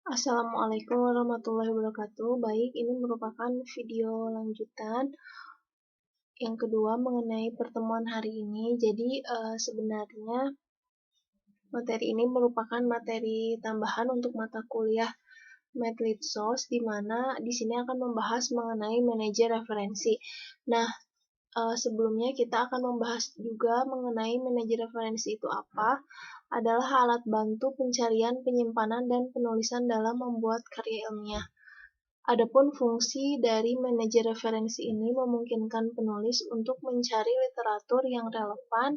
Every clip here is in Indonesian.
Assalamualaikum warahmatullahi wabarakatuh. Baik, ini merupakan video lanjutan yang kedua mengenai pertemuan hari ini. Jadi, sebenarnya materi ini merupakan materi tambahan untuk mata kuliah Medlitsos, di mana di sini akan membahas mengenai manajer referensi. Nah, sebelumnya kita akan membahas juga mengenai manajer referensi itu apa, adalah alat bantu pencarian, penyimpanan, dan penulisan dalam membuat karya ilmiah. Adapun fungsi dari manajer referensi ini memungkinkan penulis untuk mencari literatur yang relevan,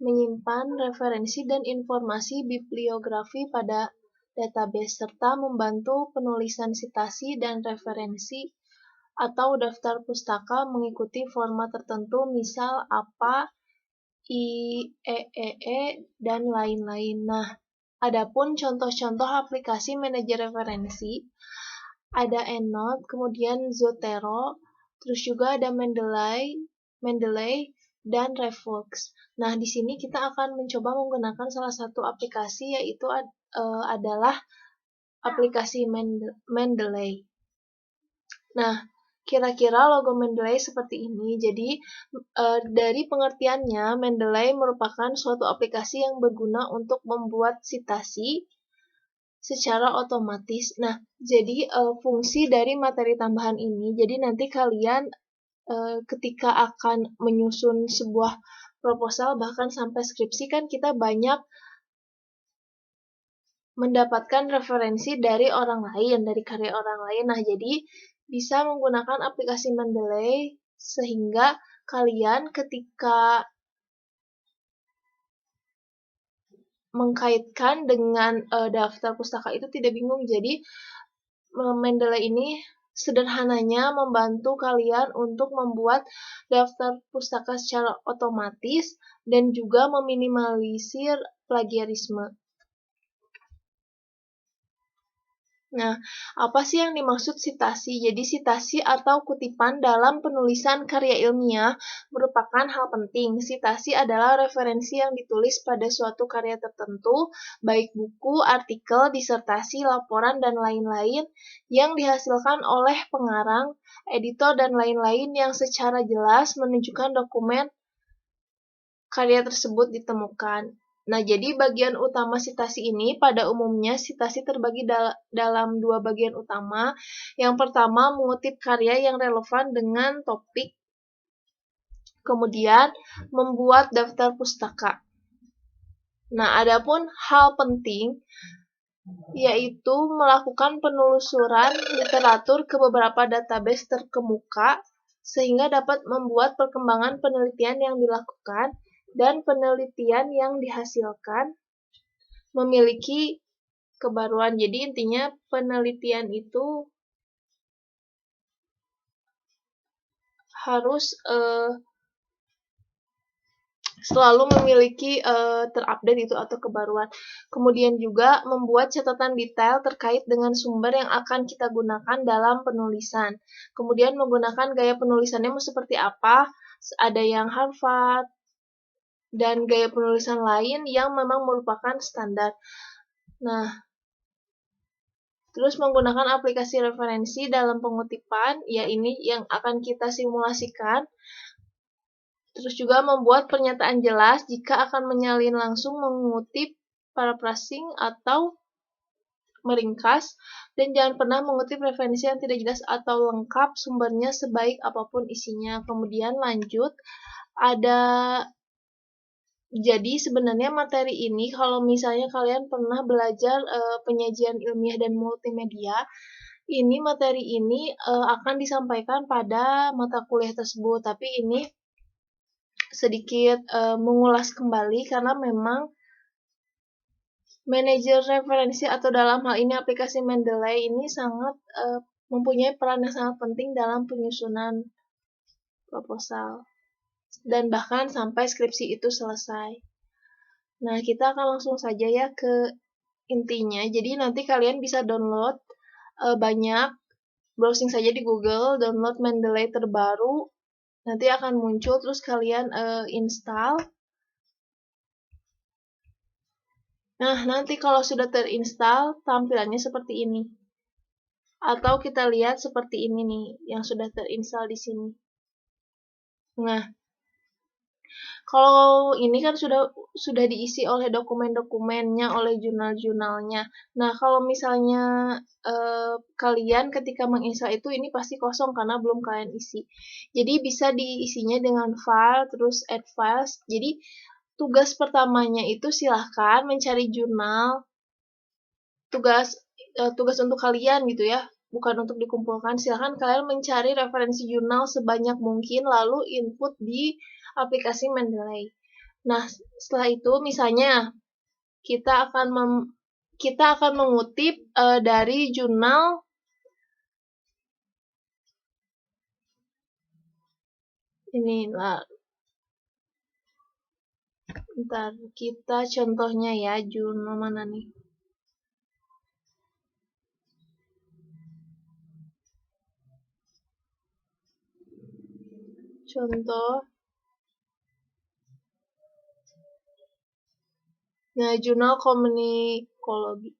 menyimpan referensi dan informasi bibliografi pada database, serta membantu penulisan citasi dan referensi atau daftar pustaka mengikuti format tertentu, misal APA, IEEE, dan lain-lain. Nah, adapun contoh-contoh aplikasi manajer referensi, ada EndNote, kemudian Zotero, terus juga ada Mendeley, dan Refworks. Nah, di sini kita akan mencoba menggunakan salah satu aplikasi, yaitu adalah aplikasi Mendeley. Nah, kira-kira logo Mendeley seperti ini. Jadi, dari pengertiannya, Mendeley merupakan suatu aplikasi yang berguna untuk membuat citasi secara otomatis. Nah, jadi fungsi dari materi tambahan ini, jadi nanti kalian ketika akan menyusun sebuah proposal, bahkan sampai skripsi, kan kita banyak mendapatkan referensi dari orang lain, dari karya orang lain. Nah, jadi bisa menggunakan aplikasi Mendeley sehingga kalian ketika mengkaitkan dengan daftar pustaka itu tidak bingung. Jadi Mendeley ini sederhananya membantu kalian untuk membuat daftar pustaka secara otomatis dan juga meminimalisir plagiarisme. Nah, apa sih yang dimaksud sitasi? Jadi, sitasi atau kutipan dalam penulisan karya ilmiah merupakan hal penting. Sitasi adalah referensi yang ditulis pada suatu karya tertentu, baik buku, artikel, disertasi, laporan, dan lain-lain, yang dihasilkan oleh pengarang, editor, dan lain-lain yang secara jelas menunjukkan dokumen karya tersebut ditemukan. Nah, jadi bagian utama sitasi ini pada umumnya sitasi terbagi dalam dua bagian utama. Yang pertama, mengutip karya yang relevan dengan topik, kemudian membuat daftar pustaka. Nah, adapun hal penting yaitu melakukan penelusuran literatur ke beberapa database terkemuka sehingga dapat membuat perkembangan penelitian yang dilakukan dan penelitian yang dihasilkan memiliki kebaruan. Jadi intinya penelitian itu harus selalu memiliki terupdate itu atau kebaruan. Kemudian juga membuat catatan detail terkait dengan sumber yang akan kita gunakan dalam penulisan. Kemudian menggunakan gaya penulisannya seperti apa? Ada yang Harvard dan gaya penulisan lain yang memang merupakan standar. Nah, terus menggunakan aplikasi referensi dalam pengutipan, ya ini yang akan kita simulasikan. Terus juga membuat pernyataan jelas jika akan menyalin langsung, mengutip, paraphrasing, atau meringkas, dan jangan pernah mengutip referensi yang tidak jelas atau lengkap sumbernya sebaik apapun isinya. Kemudian lanjut, jadi sebenarnya materi ini kalau misalnya kalian pernah belajar penyajian ilmiah dan multimedia, ini materi ini akan disampaikan pada mata kuliah tersebut. Tapi ini sedikit mengulas kembali karena memang manajer referensi atau dalam hal ini aplikasi Mendeley ini sangat mempunyai peran yang sangat penting dalam penyusunan proposal dan bahkan sampai skripsi itu selesai. Nah, kita akan langsung saja ya ke intinya. Jadi nanti kalian bisa download banyak, browsing saja di Google, download Mendeley terbaru, nanti akan muncul, terus kalian install. Nah, nanti kalau sudah terinstall, tampilannya seperti ini. Atau kita lihat seperti ini nih, yang sudah terinstall di sini. Nah, kalau ini kan sudah diisi oleh dokumen-dokumennya, oleh jurnal-jurnalnya. Nah, kalau misalnya kalian ketika menginstal itu ini pasti kosong karena belum kalian isi. Jadi bisa diisinya dengan file, terus add files. Jadi tugas pertamanya itu silahkan mencari jurnal, tugas untuk kalian gitu ya, bukan untuk dikumpulkan. Silahkan kalian mencari referensi jurnal sebanyak mungkin lalu input di aplikasi Mendeley. Nah, setelah itu misalnya kita akan mengutip dari jurnal ini lah. Ntar kita contohnya ya, jurnal mana nih? Contoh. Nah, jurnal komunikologi.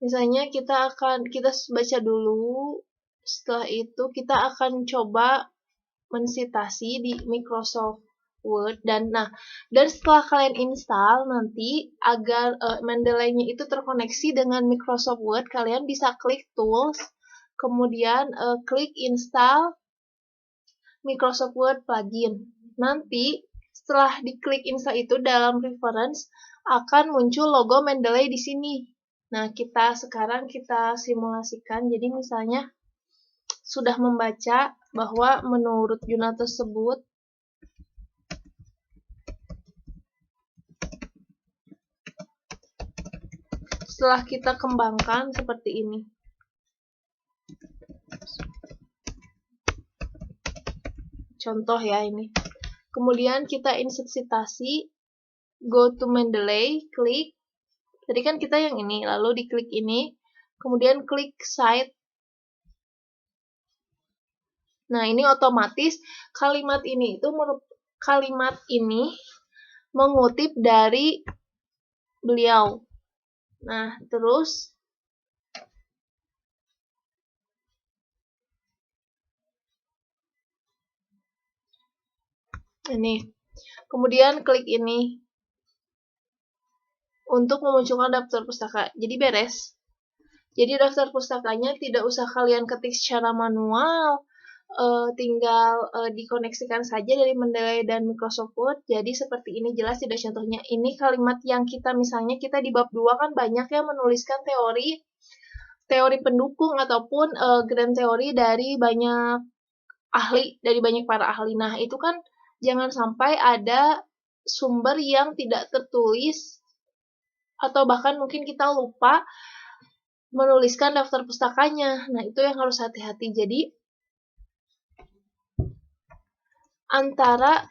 Misalnya kita baca dulu, setelah itu kita akan coba mensitasi di Microsoft Word dan setelah kalian install nanti agar Mendeley-nya itu terkoneksi dengan Microsoft Word, kalian bisa klik Tools, kemudian klik Install Microsoft Word Plugin. Nanti setelah diklik install itu dalam reference akan muncul logo Mendeley di sini. Nah, sekarang kita simulasikan. Jadi misalnya sudah membaca bahwa menurut jurnal tersebut setelah kita kembangkan seperti ini. Contoh ya ini. Kemudian kita insert citasi, go to Mendeley, klik. Tadi kan kita yang ini, lalu diklik ini, kemudian klik cite. Nah, ini otomatis kalimat ini mengutip dari beliau. Nah, terus ini. Kemudian klik ini untuk memunculkan daftar pustaka. Jadi beres. Jadi daftar pustakanya tidak usah kalian ketik secara manual, tinggal dikoneksikan saja dari Mendeley dan Microsoft Word. Jadi seperti ini jelas tidak contohnya. Ini kalimat yang misalnya kita di bab 2 kan banyak ya menuliskan teori pendukung ataupun grand teori dari banyak para ahli. Nah, itu kan jangan sampai ada sumber yang tidak tertulis atau bahkan mungkin kita lupa menuliskan daftar pustakanya. Nah, itu yang harus hati-hati. Jadi antara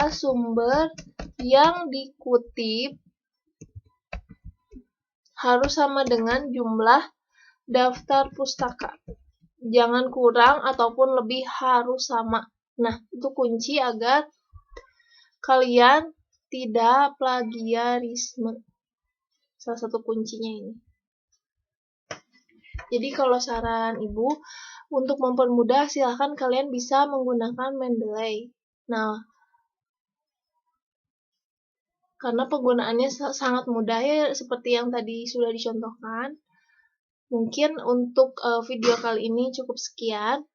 sumber yang dikutip harus sama dengan jumlah daftar pustaka. Jangan kurang ataupun lebih, harus sama. Nah, itu kunci agar kalian tidak plagiarisme. Salah satu kuncinya ini. Jadi kalau saran Ibu, untuk mempermudah silahkan kalian bisa menggunakan Mendeley. Nah, karena penggunaannya sangat mudah ya, seperti yang tadi sudah dicontohkan. Mungkin untuk video kali ini cukup sekian.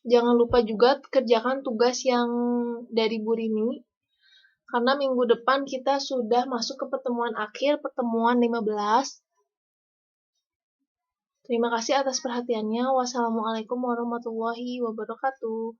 Jangan lupa juga kerjakan tugas yang dari Bu Rini. Karena minggu depan kita sudah masuk ke pertemuan akhir, pertemuan 15. Terima kasih atas perhatiannya. Wassalamualaikum warahmatullahi wabarakatuh.